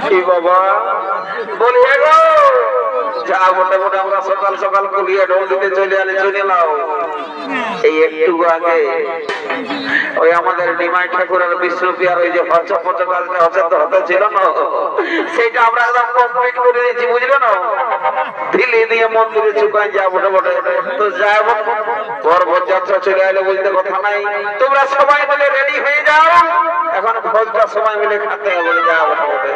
কি বাবা বলিয়ে গো যা বলে বলে আমরা সকাল সকাল কুলিয়ে ঢোল দিতে চলে নাও। এই একটু আগে ওই আমাদের নিমাই ঠাকুরের বিষ্ণুপ্রিয়ার ওই যে কাজটা হতে ছিল না, সেটা আমরা একদম কমপ্লিট করে দিয়েছি, বুঝলে না? ঢিলি দিয়ে মন্দিরে চুকাই যা বটে বটে তো যাবো যাত্রা চলে এলে বলতে কথা নাই। তোমরা সবাই মিলে রেডি হয়ে যাও, এখন ভোজটা সবাই মিলে খাতে হবে। যা বটে বটে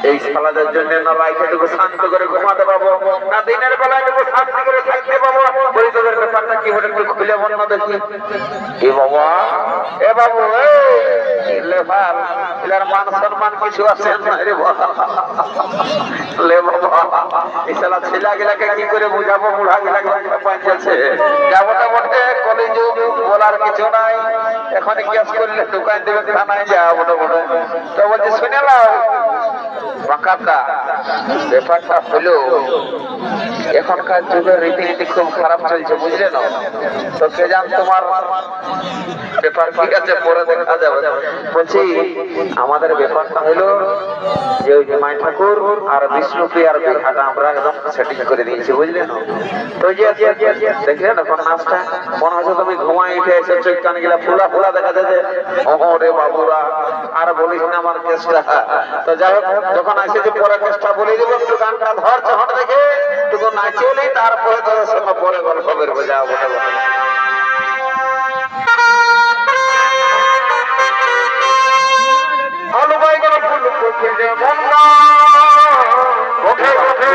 এই সালাদের জন্য না লাইফেটুকু শান্ত করে ঘুমাতে পাবো, না দিনের বেলাটুকু শান্তি করে থাকতে পাবো। বলি তোদের ব্যাপারটা কি বলে একটু খুলে বল না দেখি। এ বাবা এ বাবু লেফার এলার মান সম্মান কিছু আছে না রে বাবা। লে বাবা এই সালা ছেলা গেলাকে কি করে বুঝাবো, বুড়া গেলাকে পাঞ্চাছে যাবো না বটে। কলেজ বলার কিছু নাই, এখন গ্যাস করলে দোকান দেবে থানায় যাবো না বটে। তো বলছে শুনে নাও বাঁকাটা ব্যাপারটা হলো এখনকার যুগের রীতিনীতি খুব খারাপ চলছে, বুঝলে না? তো কে জান তোমার ব্যাপার ঠিক আছে, পরে দেখা যাবে। বলছি আমাদের ব্যাপারটা হলো যে ওই নিমাই ঠাকুর আর বিষ্ণুপ্রিয়ার বিহাটা আমরা একদম সেটিং করে দিয়েছি, বুঝলে না? তো যে দেখলেন এখন নাচটা মনে হচ্ছে তুমি ঘুমাই উঠে এসে চোখ কান গেলা ফুলা ফুলা দেখা যাচ্ছে। রে বাবুরা আর বলিস না আমার কেসটা। তো যাই হোক যখন আসে যে পরে কেসটা বলে দেবো, একটু গানটা ধর চহট দেখে একটু নাচেলেই তারপরে তোদের সঙ্গে পরে গল্প করবো। যাও বলে বলে আলু বাইগন ফুল কোপে যেমন ওঠে ওঠে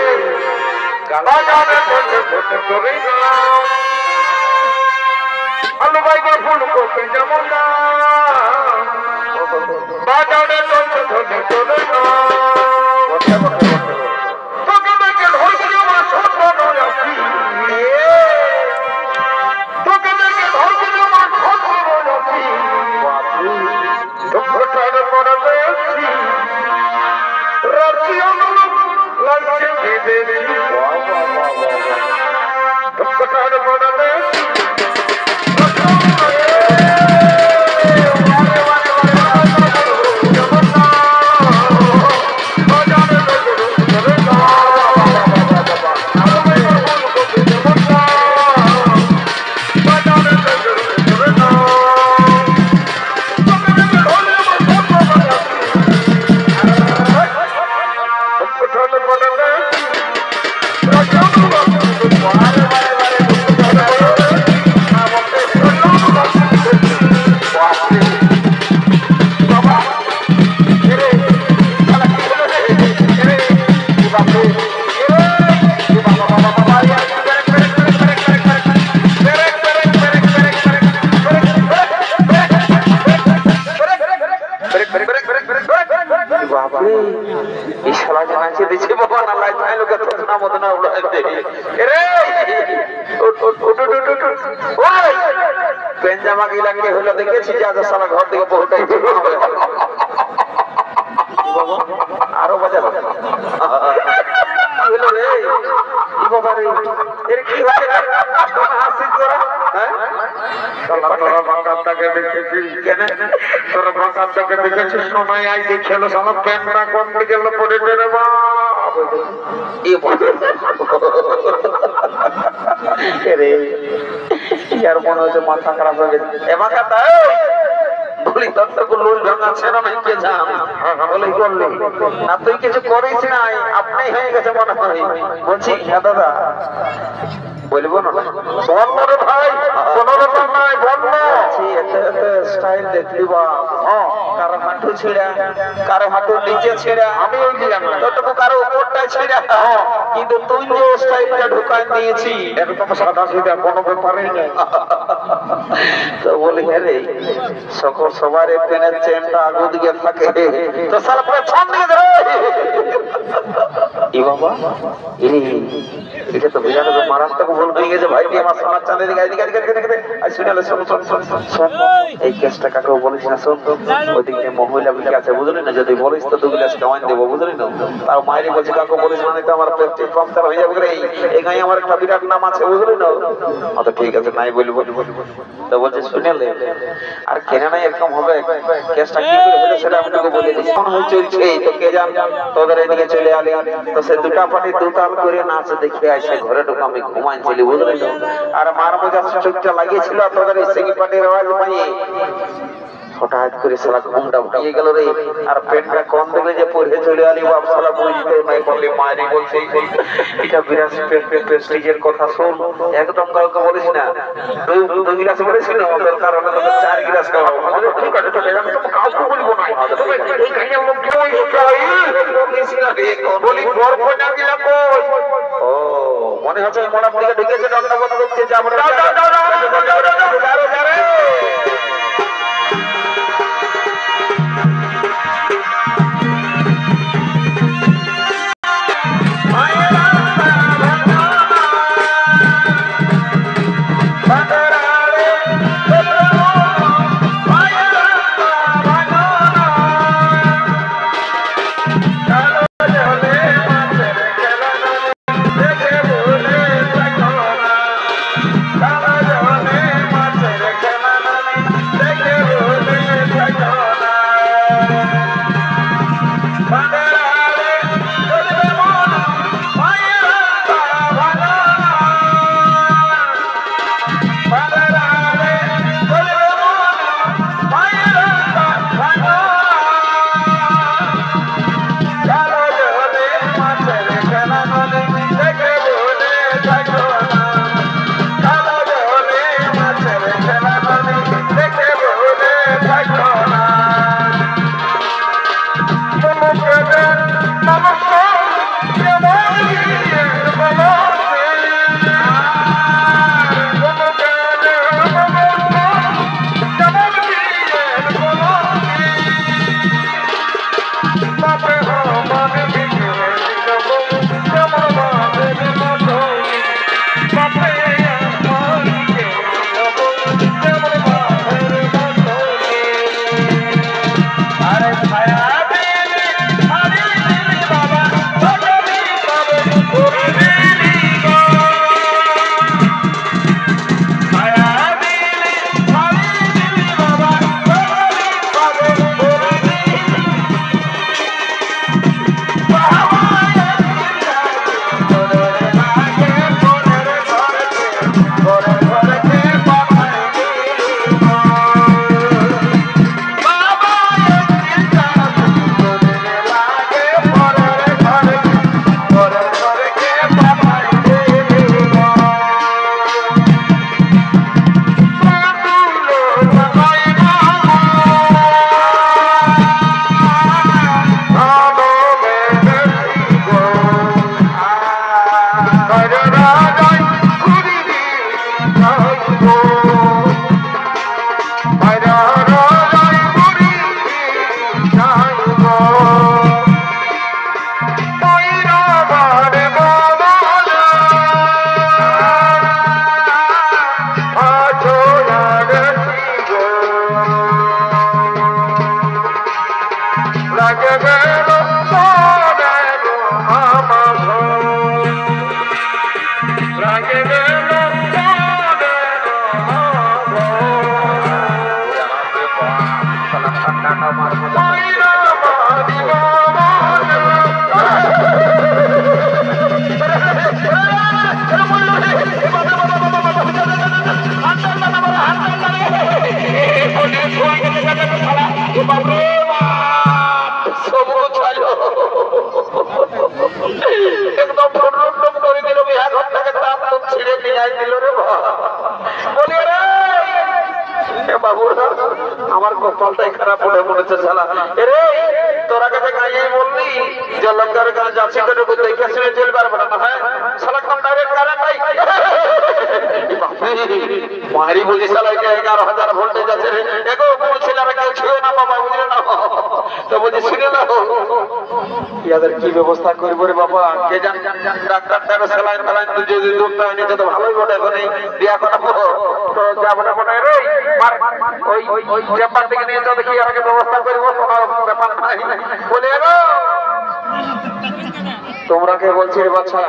গালা গালে কোটে কোটে করে আলু বাইগন ফুল কোপে যেমন বাজারে চলছে ধরে চলে না ওঠে ওঠে তোকে দেখে ধরছে আমার ছোট নয় তোকে দেখে ধরছে আমার ছোট নয় দুঃখটার পরে বেশি রাশিয়ান লাগছে বিদেশি দুঃখটার পরে বেশি প্যান্ট জামা কি লাগিয়ে হলো দেখেছি যে আজ সারা ঘর থেকে বহুটাই আরো বাজা হলো রে এর কি হচ্ছে হাসিস তোরা হ্যাঁ তোরা বাঁকাটাকে দেখেছিস কেন তোরা বাঁকাটাকে দেখেছিস সময় আই দেখেলো সারা প্যান্টটা কোন দিকে পড়ে রে বাপ এ রে यार মনে হচ্ছে মাথা খারাপ হয়ে গেছে এবার কথা বলি তোর তো কোনো লোল ভাঙা ছেড়া নাই কে জান বলি করলি না তুই কিছু করিস নাই আপনি হয়ে গেছে মনে হয় বলছি হ্যাঁ দাদা বলবো না বল রে ভাই কোনো ব্যাপার নাই বল না এতে স্টাইল দেখলি বা কারো হাঁটু ছিড়া কারো হাঁটু নিচে ছিড়া আমি ওই দিলাম তোটুকু কারো উপরটা ছিড়া কিন্তু তুই যে স্টাইলটা ঢুকাই দিয়েছি একদম সাদা সিধা কোনো ব্যাপারই নাই তো বলি হ্যাঁ রে সকল সবার পেনের চেনটা আগু দিকে থাকে তো সালা পুরো ছন দিকে ধরে ই বাবা এটা তো বিরাট মারাত্মক ভুল হয়ে গেছে ভাই আমার সোনার চাঁদের গায়ে দিকে আর শুনালে শোন এই কেসটা কাকেও বলিস না শোন ওইদিকে মহিলা বিকে আছে বুঝলি না যদি বলিস তো 2 গ্লাস খাওয়াই দেবো বুঝলি না তাও মায়েরই বলছি কাকে বলিস মানে তো আমার পেটে পাম্পচার হয়ে যাবে রে এই গায়ে আমার একটা বিরাট নাম আছে বুঝলি না তো ঠিক আছে নাই বলবো তো বলছে শুনেলে আর কেন নাই এরকম হবে কেসটা কি করে হলো সেটা আমি তোকে বলে দিচ্ছি কোন হই চলছে তো কে জান তোদের এদিকে চলে আলি তো সে দুটা পাটি দুতাল করে নাচ দেখে আইসে ঘরে ঢুকে আমি ঘুমাইছিলি বুঝলি তো আর মার বোঝা চোখটা লাগিয়েছিল তোদের এই সেকি পাটির আওয়াজ পাই হঠাৎ করে সালা ঘুমটা উঠিয়ে গেল রে আর পেটটা কম দেখলে যে পড়ে চলে আলি বাপ সালা বুঝতে নাই বললি মায়েরই বলছে এটা বিরাট প্রেস্টিজের কথা শোন একদম কাউকে বলিস না 2 গ্লাস বলেছিল ওদের কারণে তোকে 4 গ্লাস খাওয়াবো ঠিক আছে তো আমি তো কাউকে বলবো না এই গাইয়া লোক কই বলি গর্ব না দিলা কই ও মনে হচ্ছে মোড়া পড়ে ঢুকেছে দণ্ডবোধ করতে যাবো Oh বলি বাবু আমার কপালটাই খারাপ হলে মনে হচ্ছে শালা রে তোরা কাছে গাইয়ে বললি যে লঙ্কার কাছে যাচ্ছি তো দেখে শুনে চলে পারবো না হ্যাঁ শালা কম ডাইরেক্ট কারেন্ট নাই মারি বলি শালা 11,000 ভোল্টেজ আছে রে দেখো কোন ছেলেরা কেউ ছিল না বাবা বুঝলে না তো বলছি শুনে না ইয়াদের কি ব্যবস্থা করবো রে বাবা কে জানে ডাক্তার তার স্যালাইন ফ্যালাইন তো যদি দুধটা নিতে তো ভালোই বটে এখন বিয়া করাবো তো যাবো না মনে রে ওই চেম্বার থেকে নিয়ে যাও দেখি আগে ব্যবস্থা করবো কোনো ব্যাপার নাই বলে গো তোমরা কে বলছি রে বাচ্চা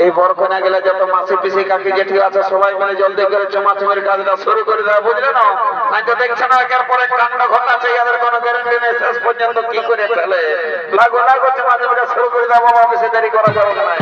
এই বরখানা গেলে যত মাসি পিসি কাকি জেঠি আছে সবাই মিলে জলদি করে চমাচমের কাজটা শুরু করে দেওয়া বুঝলে না আমি তো দেখছি না একের পরে কাণ্ড ঘটাচ্ছে এদের কোনো গ্যারান্টি নেই শেষ পর্যন্ত কি করে ফেলে লাগো লাগো চমাচমটা শুরু করে দেওয়া বাবা বেশি দেরি করা যাবে না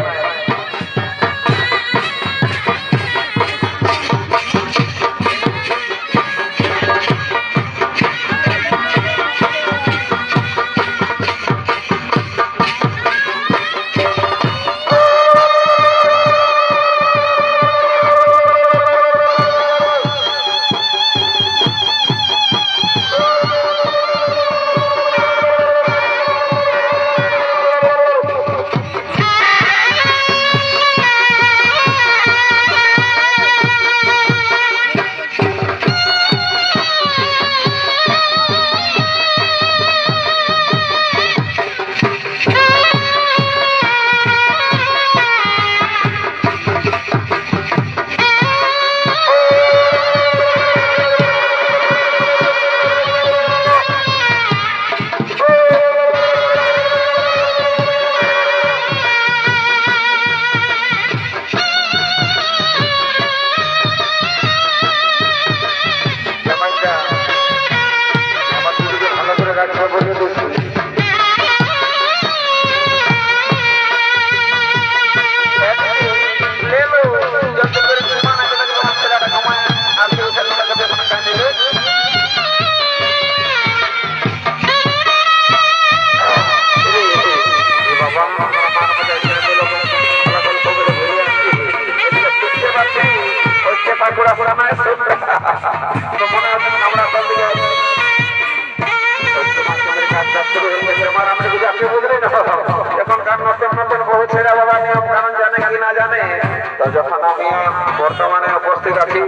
বর্তমানে উপস্থিত আছি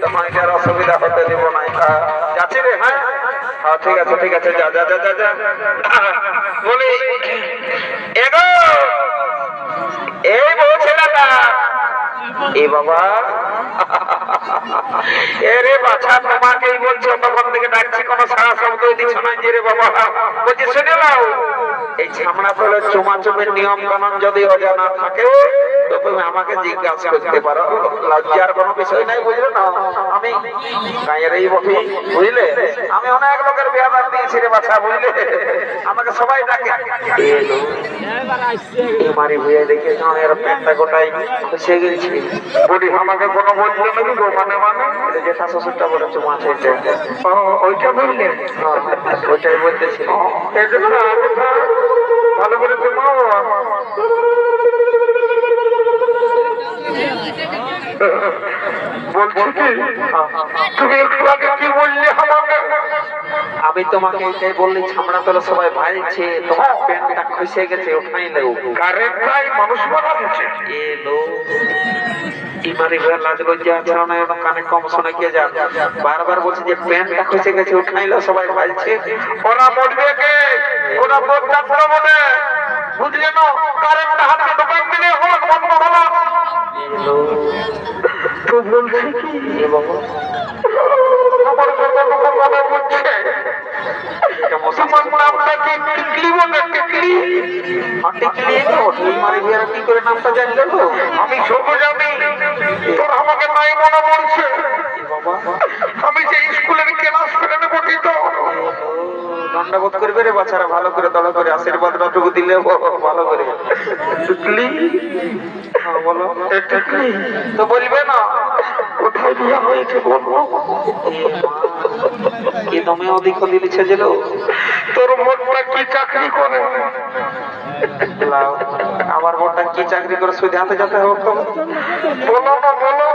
তখন এটার অসুবিধা হতে দিব না যাচ্ছি রে হ্যাঁ ঠিক আছে ঠিক আছে যা যা যা যা যা বলি এগো এই বউ ছেলেটা এ বাবা এরে বাছা তোমাকেই বলছো তখন থেকে ডাকছি কোনো সারা শব্দই দিচ্ছ না যে রে বাবা বলছি শুনে নাও এই ছামড়া ফলে চুমাচুমের নিয়ম কানুন যদি অজানা থাকে তো তুমি আমাকে জিজ্ঞাসা করতে পারো লজ্জার কোনো বিষয় নাই বুঝলে না আমি গায়ের এই বটি বুঝলে আমি অনেক লোকের বিয়ে বাদ দিয়েছি রে বাছা বুঝলে আমাকে সবাই ডাকে এই মারি ভুয়ে দেখে এর প্যান্টটা গোটাই খুশে গেছি বলি আমাকে কোনো বললো নাকি গো মানে মানে যেটা শ্বশুরটা বলে চুমা চাইতে ওইটা বললে ওইটাই বলতেছিল এই জন্য ভালো করে চুমাও বলছি কি তুমি একটু আগে কি বললে আমাকে আমি তোমাকে এটাই বললি ছামড়া তোলা সবাই ভাইছে তোমার প্যান্টটা খুশে গেছে ওখানেই লেও কারেন্ট নাই মানুষ মারা গেছে এলো ইমারি ঘর লাজ লজ্জা আছে না কানে কম শুনে কে যা বারবার বলছে যে প্যান্টটা খুশে গেছে ওখানেই লেও সবাই ভাইছে ওরা মরবে কে ওরা বদলা করে বলে বুঝলে না কারেন্ট হাতে দোকান দিলে হোক বন্ধ হলো তো বলছি কি এ বাবা আমার কথা কথা বলছে তোমার নামটা কি টিকলি বলে টিকলি টিকলি ওই মারি বিয়ার কি করে নামটা জানলে তো আমি সব জানি তোর আমাকে নাই মনে পড়ছে আমি যে স্কুলের ক্লাস করে নেবো তো দণ্ডবোধ করবে রে বাচ্চারা ভালো করে দড় করে আশীর্বাদটুকু দিলে ভালো করে টিকলি বলো টিকলি তো বলবে না কোথায় বিয়া হয়েছে বলবো কি তুমি অধিক দিলিছে যে তোর বোনটা কি চাকরি করে আমার বোনটা কি চাকরি করে শুধু হাতে যেতে হবে তো বলো না বলো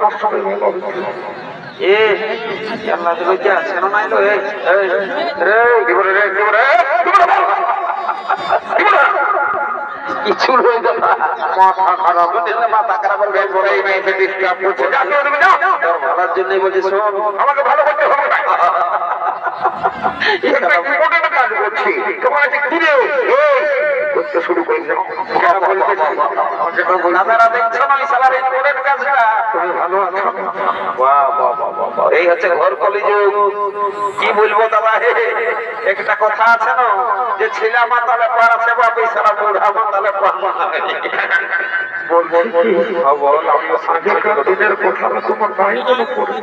আমার সঙ্গে এ আল্লাহ দিবে কি আছে না নাই লো এই রে দিব রে দিব রে কিছু হয়ে গেল মাথা খারাপ মাথা খারাপ হবে বড় এই মেয়েকে ডিস্টার্ব করছে তোর ভালোর জন্যই বলছি শোন আমাকে ভালো করতে হবে কাজ করছি তোমার কাছে কি রে করতে শুরু করেছে দাদারা দেখছো না সালার ইম্পর্টেন্ট কাজটা তুমি ভালো আছো বাহ বাহ বাহ এই হচ্ছে ঘর কলিযুগ কি বলবো দাদা একটা কথা আছে না যে ছেলে মাতালে পার আছে বা বেচারা বুড়া মাতালে পার আগেকার দিনের কথা তোমার নাই মনে পড়ে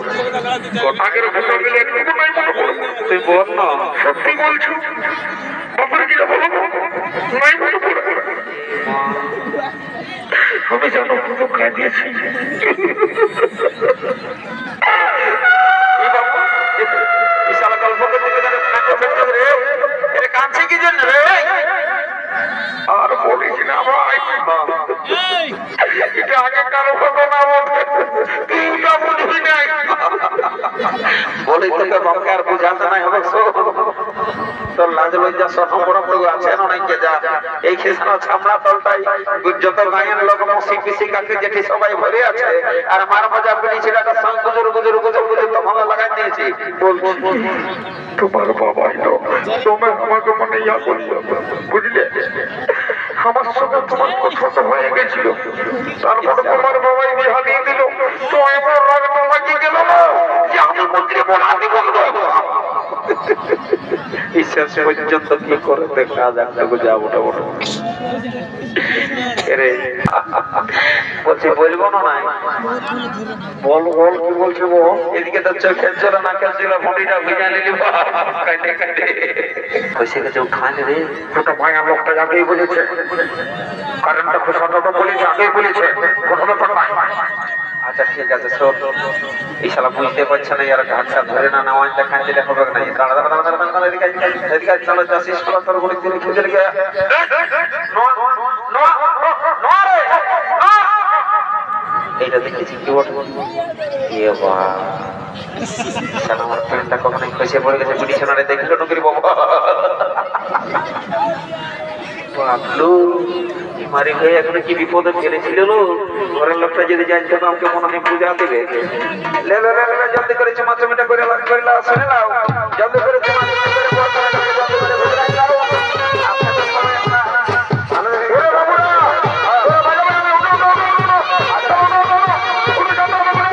আগের কথা গেলে একটু নাই মনে পড়ে তুই বল না সত্যি বলছো বাপরে কি বলো নাই মনে পড়ে আমি জানো পুজো খাই দিয়েছি বিশাল গল্প করতে রে কাঁদছে কি জন্য রে আর বলিস না ভাই এটা আগে কারো ঘটনা তুই ওটা বুঝবি নাই বলি তোকে বাপকে আর বুঝাতে নাই হবে তোর লাজ লজ্জা সম্পর্ক আছে অনেকে যা এই খেসানো ছামড়া তলটাই যত গায়ের লোক মসি পিসি কাকে যেটি সবাই ভরে আছে আর মার মজা পিড়ি ছেলেটা সঙ্গ গুজর গুজর গুজর গুজর তখন লাগাই দিয়েছি তোমার বাবাই তো তোমার আমাকে মনে ইয়া করি বুঝলে আমার সঙ্গে তোমার পছন্দ হয়ে গেছিল তারপর তোমার বাবাই বিহা দিয়ে দিল তো এবার রাগটা লাগিয়ে গেল যে আমি মন্ত্রী বলাতে বলবো ঈশ্বর পর্যন্ত কি করে দেখা যাক যাবো বলছি বলবো না নাই বল বল কি বলছো এদিকে তো চোখের জোরে নাকের জোরে মুড়িটা ভিজা নিলি কাটে কাটে বসে গেছে উঠানে রে ওটা ভাই লোকটা আগেই বলেছে কারণটা খুশাটা বলেছে আগেই বলেছে কোনো তো নাই আচ্ছা ঠিক আছে শোন এই শালা বুঝতে পারছে না এরা ঘাটটা ধরে না নেওয়া দেখান দিলে হবে না দাঁড়া দাঁড়া দাঁড়া দাঁড়া দাঁড়া এদিকে এদিকে চলো চাষিস করা তোর গণিত দিন খুঁজে গিয়ে এইটা দেখেছি কি বটে এ বাবা শালা আমার প্যান্টটা কখনো খসে পড়ে গেছে বিছানারে দেখলো নকরি বাবা বাবলু মারি হয়ে এখন কি বিপদে ফেলেছিল ঘরের লোকটা যদি জানতো না আমাকে মনে হয় পূজা দেবে লে লে লে লে জলদি করে চুমা চুমিটা করে লাগ করে লাও শুনে নাও জলদি করে চুমা চুমি করে বর্তমানে জলদি করে বুঝে রাখো আপনাদের সময় একটা ভালো ওরে বাবুরা ওরে ভালো করে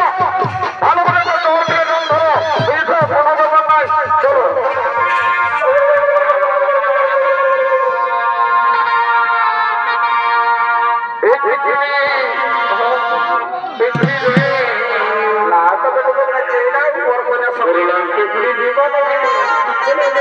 ভালো করে জোর দিয়ে নাম ধরো এই সব কোনো ব্যাপার নাই চলো জীবন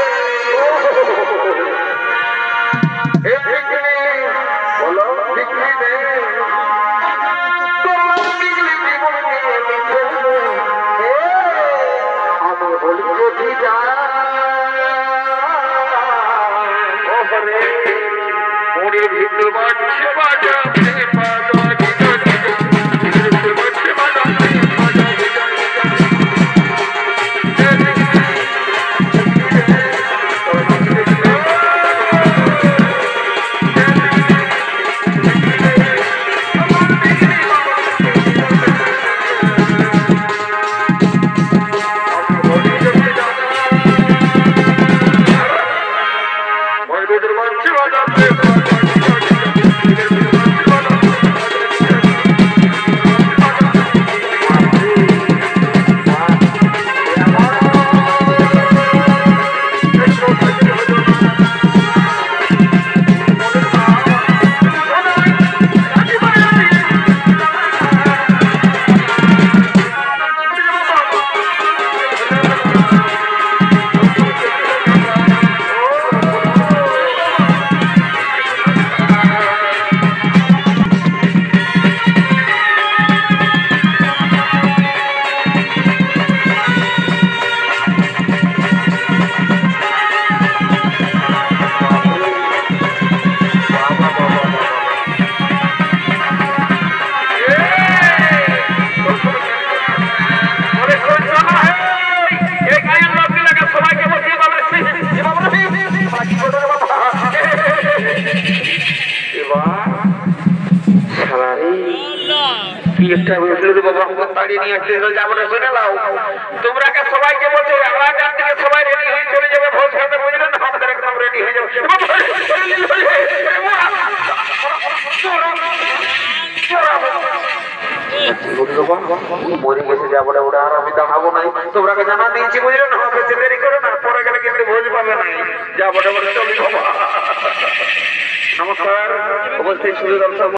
কি বলে বাবা এবার সালারি কি একটা বলছিল বাবা আমাকে তাড়িয়ে নিয়ে আসতে যাবো না শুনে নাও তোমরা কে সবাইকে বলছো এলাকার থেকে সবাই রেডি হয়ে চলে যাবে ভোজ খেতে বুঝলে না আমাদের একদম রেডি হয়ে যাবে মরে গেছে যাবো না ওরা আর আমি দাঁড়াবো নাই তোমরা জানা দিয়েছি বুঝলে না বেশি দেরি করো না পরে গেলে কিন্তু ভোজ পাবে নাই যাবো না বলে চলি বাবা নমস্কার অবশ্যই সুযোগ